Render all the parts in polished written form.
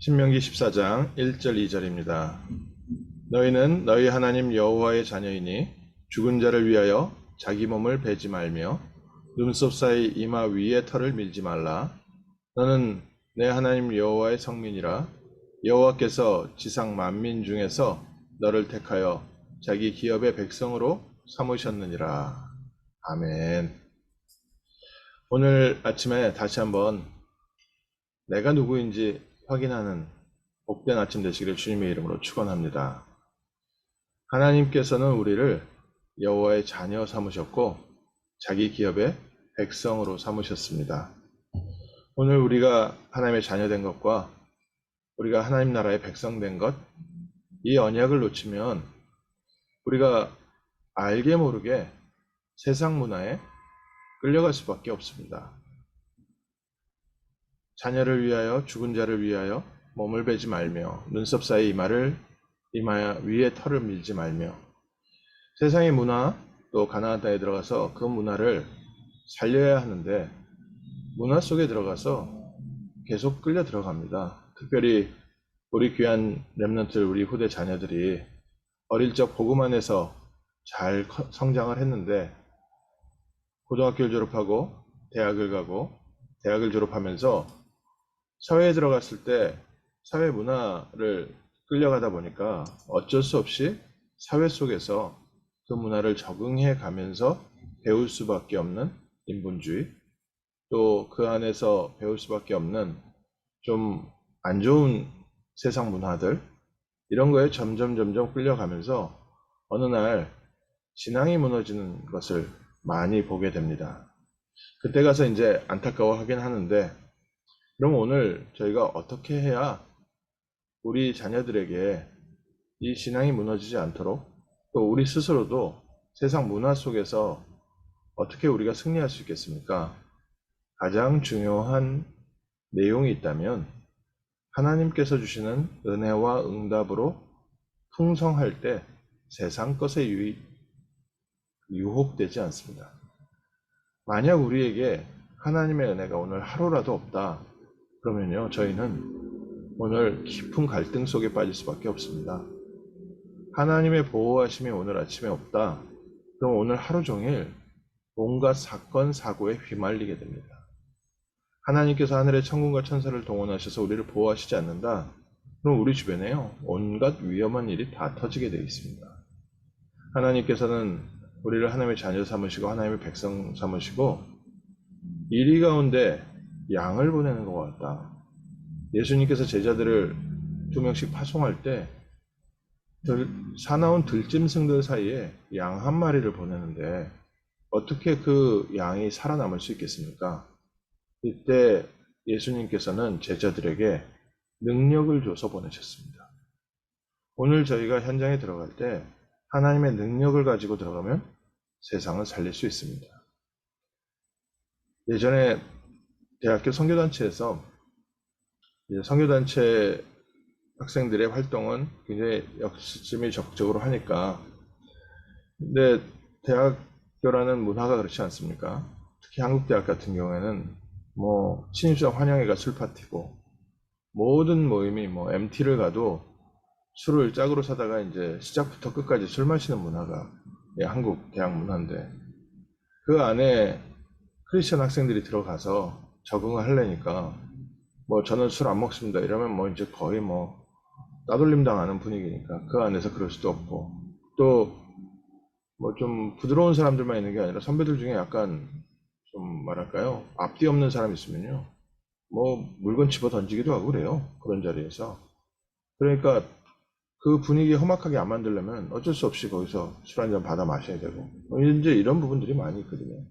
신명기 14장 1절 2절입니다. 너희는 너희 하나님 여호와의 자녀이니 죽은 자를 위하여 자기 몸을 베지 말며 눈썹 사이 이마 위에 털을 밀지 말라. 너는 내 하나님 여호와의 성민이라. 여호와께서 지상 만민 중에서 너를 택하여 자기 기업의 백성으로 삼으셨느니라. 아멘. 오늘 아침에 다시 한번 내가 누구인지 확인하는 복된 아침 되시기를 주님의 이름으로 축원합니다. 하나님께서는 우리를 여호와의 자녀 삼으셨고 자기 기업의 백성으로 삼으셨습니다. 오늘 우리가 하나님의 자녀 된 것과 우리가 하나님 나라의 백성 된 것, 이 언약을 놓치면 우리가 알게 모르게 세상 문화에 끌려갈 수밖에 없습니다. 자녀를 위하여 죽은 자를 위하여 몸을 베지 말며 눈썹 사이 이마 위에 털을 밀지 말며 세상의 문화 또 가나안 땅에 들어가서 그 문화를 살려야 하는데 문화 속에 들어가서 계속 끌려 들어갑니다. 특별히 우리 귀한 렘넌트 우리 후대 자녀들이 어릴 적 복음 안에서 잘 성장을 했는데 고등학교를 졸업하고 대학을 가고 대학을 졸업하면서 사회에 들어갔을 때 사회 문화를 끌려가다 보니까 어쩔 수 없이 사회 속에서 그 문화를 적응해 가면서 배울 수밖에 없는 인본주의, 또 그 안에서 배울 수밖에 없는 좀 안 좋은 세상 문화들, 이런 거에 점점 끌려가면서 어느 날 신앙이 무너지는 것을 많이 보게 됩니다. 그때 가서 이제 안타까워하긴 하는데, 그럼 오늘 저희가 어떻게 해야 우리 자녀들에게 이 신앙이 무너지지 않도록 또 우리 스스로도 세상 문화 속에서 어떻게 우리가 승리할 수 있겠습니까? 가장 중요한 내용이 있다면 하나님께서 주시는 은혜와 응답으로 풍성할 때 세상 것에 유혹되지 않습니다. 만약 우리에게 하나님의 은혜가 오늘 하루라도 없다, 그러면요, 저희는 오늘 깊은 갈등 속에 빠질 수밖에 없습니다. 하나님의 보호하심이 오늘 아침에 없다, 그럼 오늘 하루 종일 온갖 사건, 사고에 휘말리게 됩니다. 하나님께서 하늘의 천군과 천사를 동원하셔서 우리를 보호하시지 않는다, 그럼 우리 주변에요, 온갖 위험한 일이 다 터지게 되어 있습니다. 하나님께서는 우리를 하나님의 자녀 삼으시고 하나님의 백성 삼으시고 이리 가운데 양을 보내는 것 같다. 예수님께서 제자들을 2명씩 파송할 때 사나운 들짐승들 사이에 양 한 마리를 보내는데 어떻게 그 양이 살아남을 수 있겠습니까? 이때 예수님께서는 제자들에게 능력을 줘서 보내셨습니다. 오늘 저희가 현장에 들어갈 때 하나님의 능력을 가지고 들어가면 세상을 살릴 수 있습니다. 예전에 대학교 선교단체에서 선교단체 학생들의 활동은 굉장히 열심히 적극적으로 하니까, 근데 대학교라는 문화가 그렇지 않습니까? 특히 한국대학 같은 경우에는 신입생 환영회가 술 파티고 모든 모임이 MT를 가도 술을 짝으로 사다가 이제 시작부터 끝까지 술 마시는 문화가 한국 대학 문화인데, 그 안에 크리스천 학생들이 들어가서 적응을 하려니까 저는 술 안 먹습니다 이러면 이제 거의 따돌림 당하는 분위기니까 그 안에서 그럴 수도 없고, 또 좀 부드러운 사람들만 있는 게 아니라 선배들 중에 약간 좀 뭐랄까요, 앞뒤 없는 사람 있으면요 물건 집어 던지기도 하고 그래요, 그런 자리에서. 그러니까 그 분위기 험악하게 안 만들려면 어쩔 수 없이 거기서 술 한잔 받아 마셔야 되고, 이제 이런 부분들이 많이 있거든요.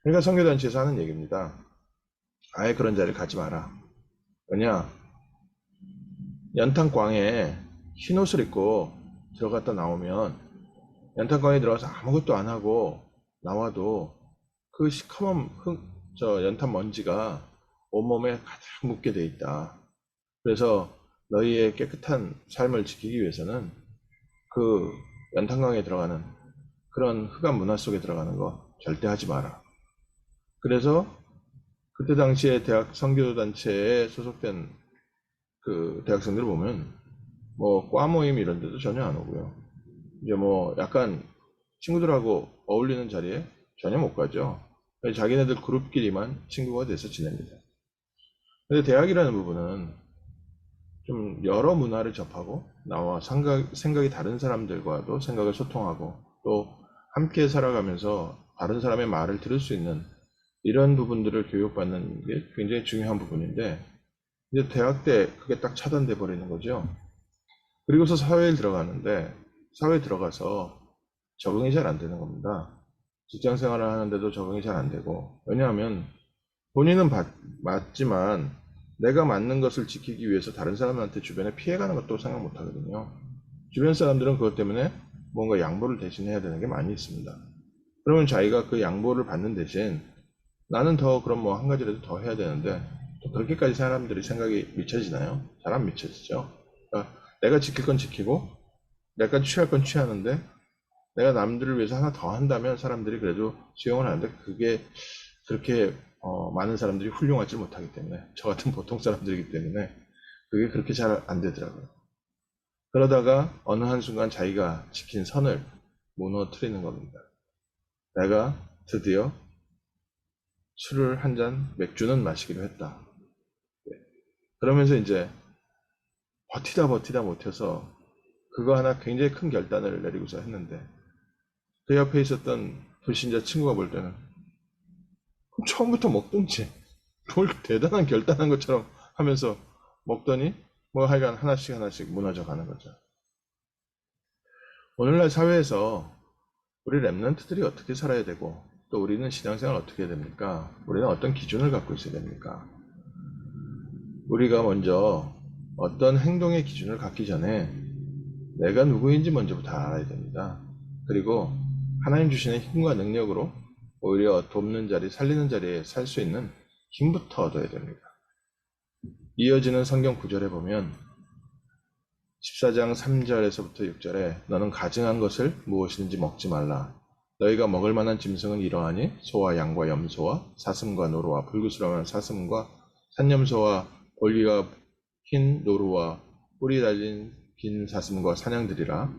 그러니까 선교단체에서 하는 얘기입니다. 아예 그런 자리를 가지 마라. 왜냐, 연탄광에 흰 옷을 입고 들어갔다 나오면 연탄광에 들어가서 아무것도 안 하고 나와도 그 시커먼 연탄 먼지가 온몸에 가득 묻게 돼 있다. 그래서 너희의 깨끗한 삶을 지키기 위해서는 그 연탄광에 들어가는 그런 흑암 문화 속에 들어가는 거 절대 하지 마라. 그래서 그때 당시에 대학 선교단체에 소속된 그 대학생들을 보면 뭐 과 모임 이런 데도 전혀 안 오고요. 이제 뭐 약간 친구들하고 어울리는 자리에 전혀 못 가죠. 자기네들 그룹끼리만 친구가 돼서 지냅니다. 근데 대학이라는 부분은 좀 여러 문화를 접하고 나와 생각이 다른 사람들과도 생각을 소통하고 또 함께 살아가면서 다른 사람의 말을 들을 수 있는 이런 부분들을 교육받는 게 굉장히 중요한 부분인데 이제 대학 때 그게 딱 차단돼 버리는 거죠. 그리고서 사회에 들어가는데 사회에 들어가서 적응이 잘 안 되는 겁니다. 직장 생활을 하는데도 적응이 잘 안 되고 왜냐하면 본인은 맞지만 내가 맞는 것을 지키기 위해서 다른 사람한테 주변에 피해가는 것도 생각 못 하거든요. 주변 사람들은 그것 때문에 뭔가 양보를 대신해야 되는 게 많이 있습니다. 그러면 자기가 그 양보를 받는 대신 나는 더 그럼 뭐 한 가지라도 더 해야 되는데 또 그렇게까지 사람들이 생각이 미쳐지나요? 잘 안 미쳐지죠. 그러니까 내가 지킬 건 지키고 내가 취할 건 취하는데 내가 남들을 위해서 하나 더 한다면 사람들이 그래도 수용을 하는데 그게 그렇게 많은 사람들이 훌륭하지 못하기 때문에 저 같은 보통 사람들이기 때문에 그게 그렇게 잘 안 되더라고요. 그러다가 어느 한순간 자기가 지킨 선을 무너뜨리는 겁니다. 내가 드디어 술을 한 잔, 맥주는 마시기로 했다. 네. 그러면서 이제 버티다 못해서 그거 하나 굉장히 큰 결단을 내리고자 했는데 그 옆에 있었던 불신자 친구가 볼 때는 그럼 처음부터 먹든지 뭘 대단한 결단한 것처럼 하면서 먹더니 뭐 하여간 하나씩 무너져 가는 거죠. 오늘날 사회에서 우리 랩런트들이 어떻게 살아야 되고 또 우리는 신앙생활 어떻게 해야 됩니까? 우리는 어떤 기준을 갖고 있어야 됩니까? 우리가 먼저 어떤 행동의 기준을 갖기 전에 내가 누구인지 먼저부터 알아야 됩니다. 그리고 하나님 주시는 힘과 능력으로 오히려 돕는 자리, 살리는 자리에 살 수 있는 힘부터 얻어야 됩니다. 이어지는 성경 구절에 보면 14장 3절에서부터 6절에 너는 가증한 것을 무엇이든지 먹지 말라. 너희가 먹을 만한 짐승은 이러하니 소와 양과 염소와 사슴과 노루와 불구스러운 사슴과 산염소와 볼기가 흰 노루와 뿔이 달린 긴 사슴과 사냥들이라.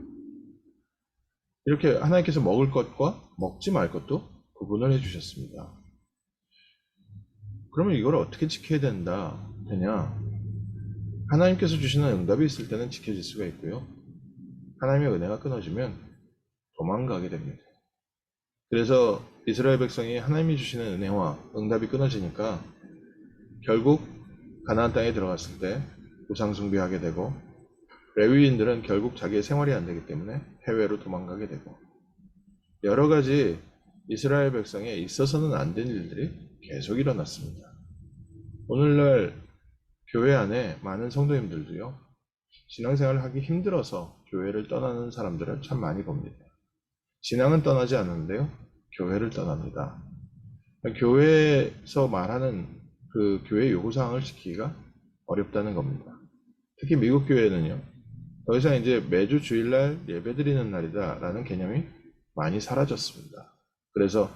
이렇게 하나님께서 먹을 것과 먹지 말 것도 구분을 해주셨습니다. 그러면 이걸 어떻게 지켜야 되냐? 하나님께서 주시는 응답이 있을 때는 지켜질 수가 있고요. 하나님의 은혜가 끊어지면 도망가게 됩니다. 그래서 이스라엘 백성이 하나님이 주시는 은혜와 응답이 끊어지니까 결국 가나안 땅에 들어갔을 때 우상 숭배하게 되고 레위인들은 결국 자기의 생활이 안 되기 때문에 해외로 도망가게 되고 여러 가지 이스라엘 백성에 있어서는 안 된 일들이 계속 일어났습니다. 오늘날 교회 안에 많은 성도님들도요, 신앙생활을 하기 힘들어서 교회를 떠나는 사람들을 참 많이 봅니다. 신앙은 떠나지 않는데요, 교회를 떠납니다. 교회에서 말하는 그 교회 요구사항을 지키기가 어렵다는 겁니다. 특히 미국 교회는요, 더 이상 이제 매주 주일날 예배드리는 날이다라는 개념이 많이 사라졌습니다. 그래서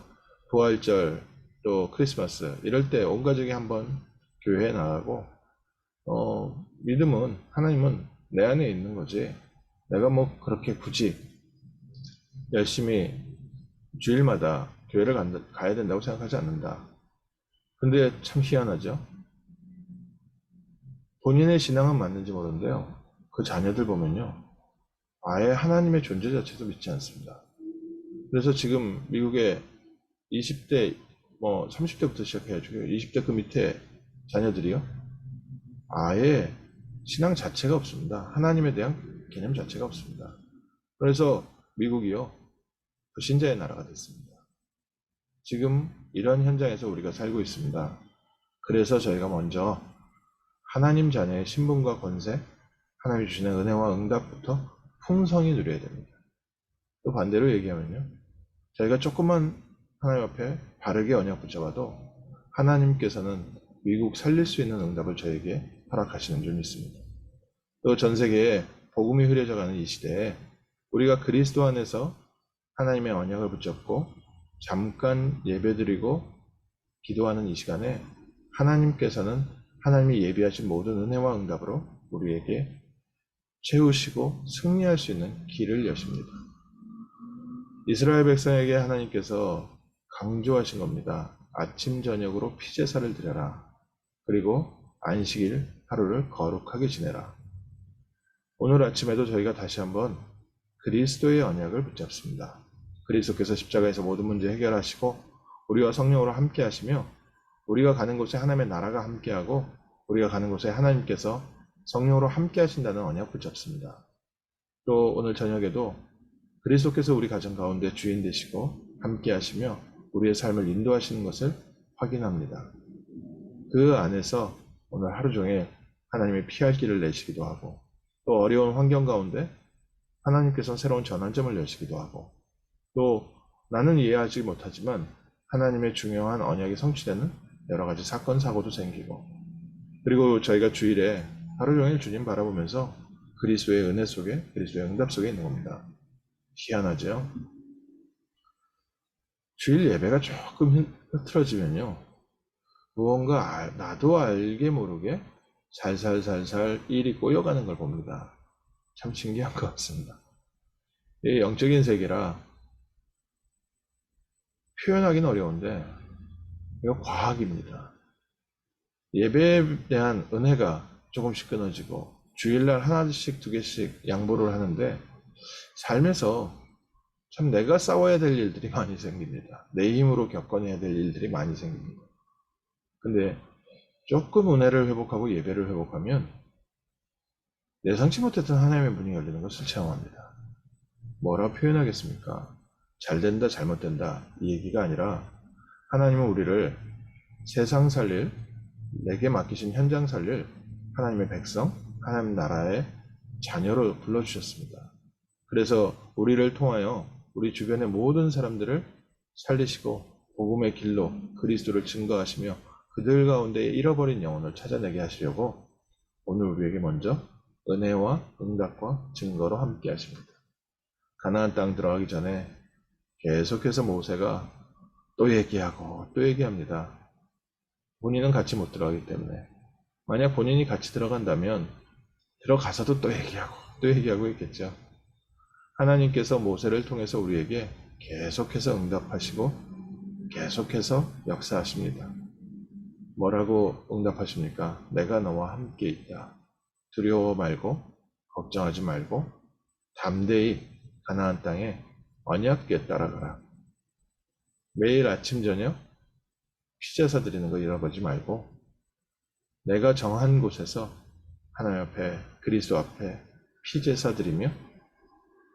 부활절 또 크리스마스 이럴 때 온 가족이 한번 교회에 나가고 믿음은 하나님은 내 안에 있는 거지 내가 뭐 그렇게 굳이 열심히 주일마다 교회를 가야 된다고 생각하지 않는다. 근데 참 희한하죠. 본인의 신앙은 맞는지 모르는데요. 그 자녀들 보면요. 아예 하나님의 존재 자체도 믿지 않습니다. 그래서 지금 미국의 20대, 30대부터 시작해가지고 20대 그 밑에 자녀들이요. 아예 신앙 자체가 없습니다. 하나님에 대한 개념 자체가 없습니다. 그래서 미국이요. 불신자의 나라가 됐습니다. 지금 이런 현장에서 우리가 살고 있습니다. 그래서 저희가 먼저 하나님 자녀의 신분과 권세, 하나님이 주시는 은혜와 응답부터 풍성히 누려야 됩니다. 또 반대로 얘기하면요. 저희가 조금만 하나님 앞에 바르게 언약 붙잡아도 하나님께서는 미국 살릴 수 있는 응답을 저에게 허락하시는 줄 믿습니다. 또 전 세계에 복음이 흐려져가는 이 시대에 우리가 그리스도 안에서 하나님의 언약을 붙잡고 잠깐 예배드리고 기도하는 이 시간에 하나님께서는 하나님이 예비하신 모든 은혜와 응답으로 우리에게 채우시고 승리할 수 있는 길을 여십니다. 이스라엘 백성에게 하나님께서 강조하신 겁니다. 아침 저녁으로 피제사를 드려라. 그리고 안식일 하루를 거룩하게 지내라. 오늘 아침에도 저희가 다시 한번 그리스도의 언약을 붙잡습니다. 그리스도께서 십자가에서 모든 문제 해결하시고 우리와 성령으로 함께 하시며 우리가 가는 곳에 하나님의 나라가 함께하고 우리가 가는 곳에 하나님께서 성령으로 함께 하신다는 언약 붙잡습니다. 또 오늘 저녁에도 그리스도께서 우리 가정 가운데 주인 되시고 함께 하시며 우리의 삶을 인도하시는 것을 확인합니다. 그 안에서 오늘 하루 종일 하나님의 피할 길을 내시기도 하고 또 어려운 환경 가운데 하나님께서 새로운 전환점을 여시기도 하고 또 나는 이해하지 못하지만 하나님의 중요한 언약이 성취되는 여러 가지 사건 사고도 생기고 그리고 저희가 주일에 하루 종일 주님 바라보면서 그리스도의 은혜 속에 그리스도의 응답 속에 있는 겁니다. 희한하죠? 주일 예배가 조금 흐트러지면요 무언가 나도 알게 모르게 살살살살 일이 꼬여가는 걸 봅니다. 참 신기한 것 같습니다. 이 영적인 세계라 표현하기는 어려운데 이거 과학입니다. 예배에 대한 은혜가 조금씩 끊어지고 주일날 하나씩 두 개씩 양보를 하는데 삶에서 참 내가 싸워야 될 일들이 많이 생깁니다. 내 힘으로 겪어내야 될 일들이 많이 생깁니다. 근데 조금 은혜를 회복하고 예배를 회복하면 예상치 못했던 하나님의 문이 열리는 것을 체험합니다. 뭐라 표현하겠습니까? 잘된다 잘못된다 이 얘기가 아니라 하나님은 우리를 세상 살릴 내게 맡기신 현장 살릴 하나님의 백성 하나님 나라의 자녀로 불러주셨습니다. 그래서 우리를 통하여 우리 주변의 모든 사람들을 살리시고 복음의 길로 그리스도를 증거하시며 그들 가운데 잃어버린 영혼을 찾아내게 하시려고 오늘 우리에게 먼저 은혜와 응답과 증거로 함께 하십니다. 가나안 땅 들어가기 전에 계속해서 모세가 또 얘기하고 또 얘기합니다. 본인은 같이 못 들어가기 때문에 만약 본인이 같이 들어간다면 들어가서도 또 얘기하고 있겠죠. 하나님께서 모세를 통해서 우리에게 계속해서 응답하시고 계속해서 역사하십니다. 뭐라고 응답하십니까? 내가 너와 함께 있다. 두려워 말고 걱정하지 말고 담대히 가나안 땅에 언약궤 따라가라. 매일 아침 저녁 피제사 드리는 거 잃어버리지 말고 내가 정한 곳에서 하나님 앞에 그리스도 앞에 피제사 드리며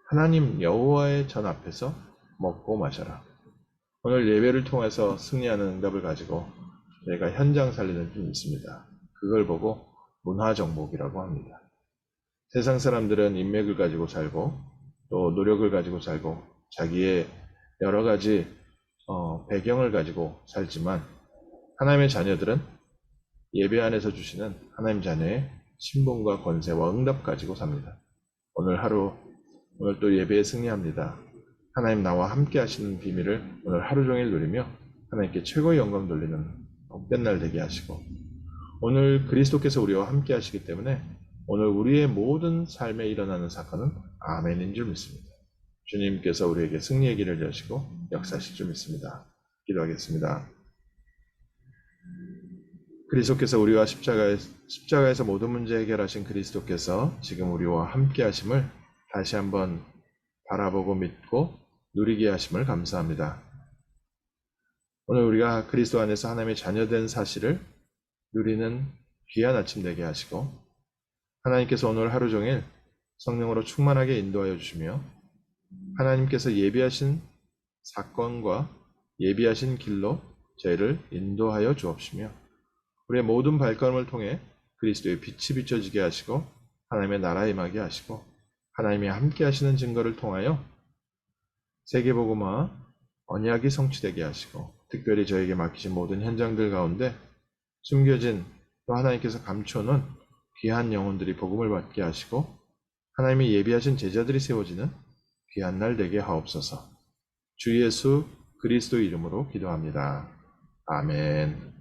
하나님 여호와의 전 앞에서 먹고 마셔라. 오늘 예배를 통해서 승리하는 응답을 가지고 저희가 현장 살리는 게 있습니다. 그걸 보고 문화정복이라고 합니다. 세상 사람들은 인맥을 가지고 살고 또 노력을 가지고 살고 자기의 여러 가지 배경을 가지고 살지만 하나님의 자녀들은 예배 안에서 주시는 하나님 자녀의 신분과 권세와 응답 가지고 삽니다. 오늘 또 예배에 승리합니다. 하나님 나와 함께 하시는 비밀을 오늘 하루 종일 누리며 하나님께 최고의 영광 돌리는 복된 날 되게 하시고 오늘 그리스도께서 우리와 함께 하시기 때문에 오늘 우리의 모든 삶에 일어나는 사건은 아멘인 줄 믿습니다. 주님께서 우리에게 승리의 길을 여시고 역사하실 줄 믿습니다. 기도하겠습니다. 그리스도께서 우리와 십자가에서 모든 문제 해결하신 그리스도께서 지금 우리와 함께 하심을 다시 한번 바라보고 믿고 누리게 하심을 감사합니다. 오늘 우리가 그리스도 안에서 하나님의 자녀된 사실을 누리는 귀한 아침 되게 하시고 하나님께서 오늘 하루 종일 성령으로 충만하게 인도하여 주시며 하나님께서 예비하신 사건과 예비하신 길로 저희를 인도하여 주옵시며 우리의 모든 발걸음을 통해 그리스도의 빛이 비춰지게 하시고 하나님의 나라에 임하게 하시고 하나님이 함께 하시는 증거를 통하여 세계복음화 언약이 성취되게 하시고 특별히 저에게 맡기신 모든 현장들 가운데 숨겨진 또 하나님께서 감춰놓은 귀한 영혼들이 복음을 받게 하시고 하나님이 예비하신 제자들이 세워지는 귀한 날 되게 하옵소서. 주 예수 그리스도 이름으로 기도합니다. 아멘.